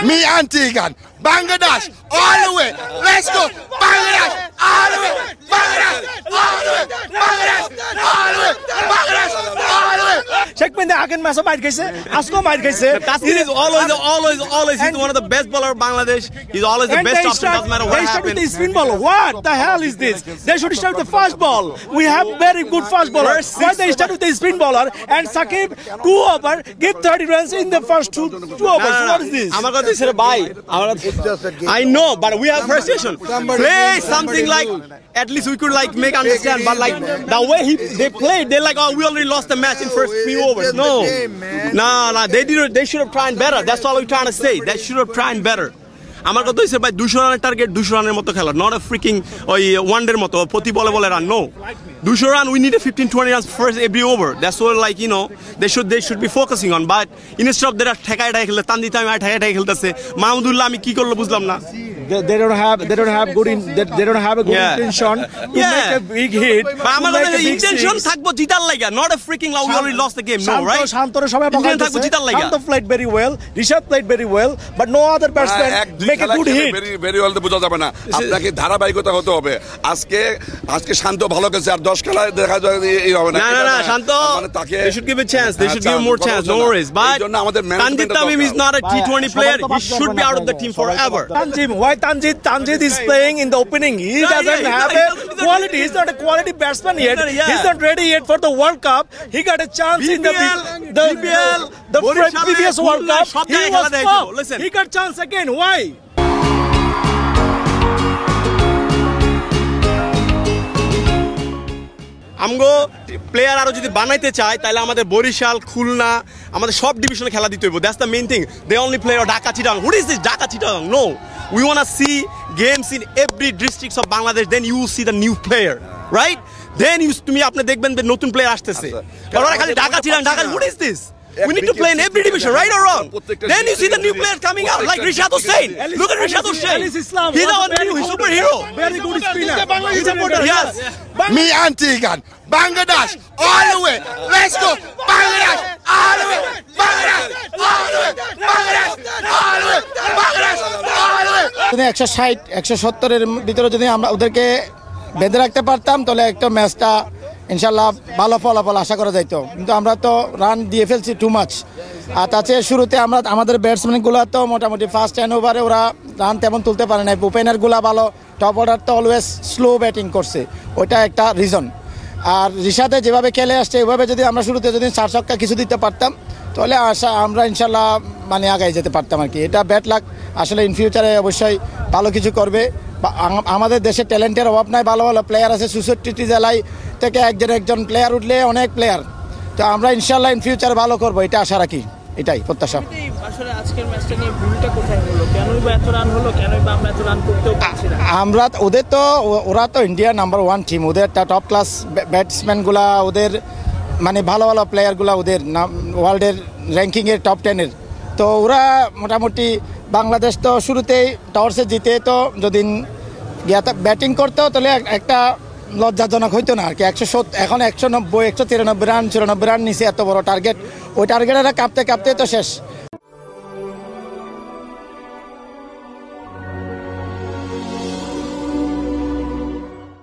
Me and Tegan. Bangladesh, all the way. Let's go. Bangladesh, all the way. Bangladesh, all the way. Bangladesh, all the way. Bangladesh, all the way. Check me the Akin Masa might say. Asko might say. Taskin is always he's one of the best bowler of Bangladesh. He's always the best option. Doesn't matter what happens. They start with the spin ball. What the hell is this? They should start with the fast ball. We have very good fast bowler. Why they start with the spin bowler and Sakib 2 over, give 30 runs in the first two overs? What is this? I know, but we have frustration. Play something like, at least we could like make understand. But like the way they played, they're like, oh, we already lost the match in first few overs. No, they should have tried better. That's all we're trying to say. They should have tried better. আমার কথা হইছে ভাই 200 রানের target 200 রানের মতো খেলা, not a freaking ওই ওয়ানডের মতো প্রতি বলে বলে run. No, 200 run, we need a 15-20 runs first every over. That's what, like, you know, they should be focusing on. But instead of their ঠেকায় খেলে তানজিদ আমি ঠেকায় খেলতেছে, মাহমুদুল্লাহ আমি কি করলো বুঝলাম না। They don't have a good intention to make a big hit. আমার intention থাকবো জিতার লাগা, not a freaking we already lost the game. No, right? শান্তর সবাই থাকবো জিতার লাগা। শান্ত played very well, Rishabh played very well, but no other batsman make a good hit. very well তো বোঝা যাবে না, আপনাকে ধারাবাহিকতা হতে হবে। আজকে শান্ত ভালো গেছে, আর 10 খেলায় দেখা যায় এই হবে না। না শান্ত, they should give a chance, they should give more chance, no worries. But Tanjid Tamim is not a T20 player, he should be out of the team forever. Why Tanjid is playing in the opening? He doesn't have a quality. He's not a quality batsman yet. He's not ready yet for the World Cup. He got a chance in the previous World Cup. He was top. He got chance again. Why? আমগো player আরো যদি বানাইতে চাই তাহলে আমাদের বরিশাল, খুলনা, আমাদের সব ডিভিশনে খেলা দিতে হইব। That's the main thing. They only play Dhaka Chittagong. What is this Dhaka Chittagong? No, we want to see games in every districts of Bangladesh, then you will see the new player, right? Then তুমি আপনি দেখবেন যে নতুন প্লেয়ার আসতেছে। আর ওরা খালি Dhaka Chittagong Dhaka, what is this? We need to play in every division, right or wrong? Then you see the new players coming out, like Rishad Hussain. Look at Rishad Hussain. He's our new superhero. Very good spinner. Yes. Me and Tegan. Bangladesh, all the way. Let's go. Bangladesh, all the way. Bangladesh, all the way. Bangladesh, all the way. Bangladesh, all the way. 160 170 এর ভিতরে যদি আমরা ওদেরকে বেঁধে রাখতে পারতাম তাহলে একটা ম্যাচটা ইনশাল্লাহ ভালো ফলাফল আশা করা যাইতো। কিন্তু আমরা তো রান দিয়ে ফেলছি টু মাচ। আর তাছাড়া শুরুতে আমাদের ব্যাটসম্যানগুলো তো মোটামুটি ফার্স্ট 10 ওভারে ওরা রান তেমন তুলতে পারে না। ওপেনারগুলো ভালো, টপ অর্ডার তো অলওয়েজ স্লো ব্যাটিং করছে, ওইটা একটা রিজন। আর রিশাদে যেভাবে খেলে আসছে ওইভাবে যদি আমরা শুরুতে যদি 4 ছক্কা কিছু দিতে পারতাম তাহলে আমরা ইনশাল্লাহ মানে আগায় যেতে পারতাম আর কি। এটা ব্যাড লাক, আসলে ইন ফিউচারে অবশ্যই ভালো কিছু করবে। আমাদের দেশে ট্যালেন্টের অভাব নাই, ভালো ভালো প্লেয়ার আছে। 64টি জেলায় থেকে একজন প্লেয়ার উঠলে অনেক প্লেয়ার। তো আমরা ইনশাল্লাহ ইন ফিউচার ভালো করবো, এটা আশা রাখি, এটাই প্রত্যাশা। আসলে আজকের ম্যাচটা নিয়ে ভুলটা কোথায় হলো? কেনই বা এত রান হলো? কেনই বা আমরা এত রান করতেও পারছি না? ওরা তো ইন্ডিয়া নাম্বার 1 টিম, ওদের টপ ক্লাস ব্যাটসম্যানগুলা, ওদের মানে ভালো ভালো প্লেয়ারগুলা ওদের ওয়ার্ল্ডের র্যাঙ্কিংয়ের টপ 10-এর। তো ওরা মোটামুটি বাংলাদেশ তো শুরুতেই টসে জিতে তো যদি ব্যাটিং করতো তাহলে একটা লজ্জাজনক হইতো না আর কি। 170 এখন 190 193 রান 94 রান নিচে এত বড় টার্গেট, ওই টার্গেটেরা কাঁপতে তো শেষ।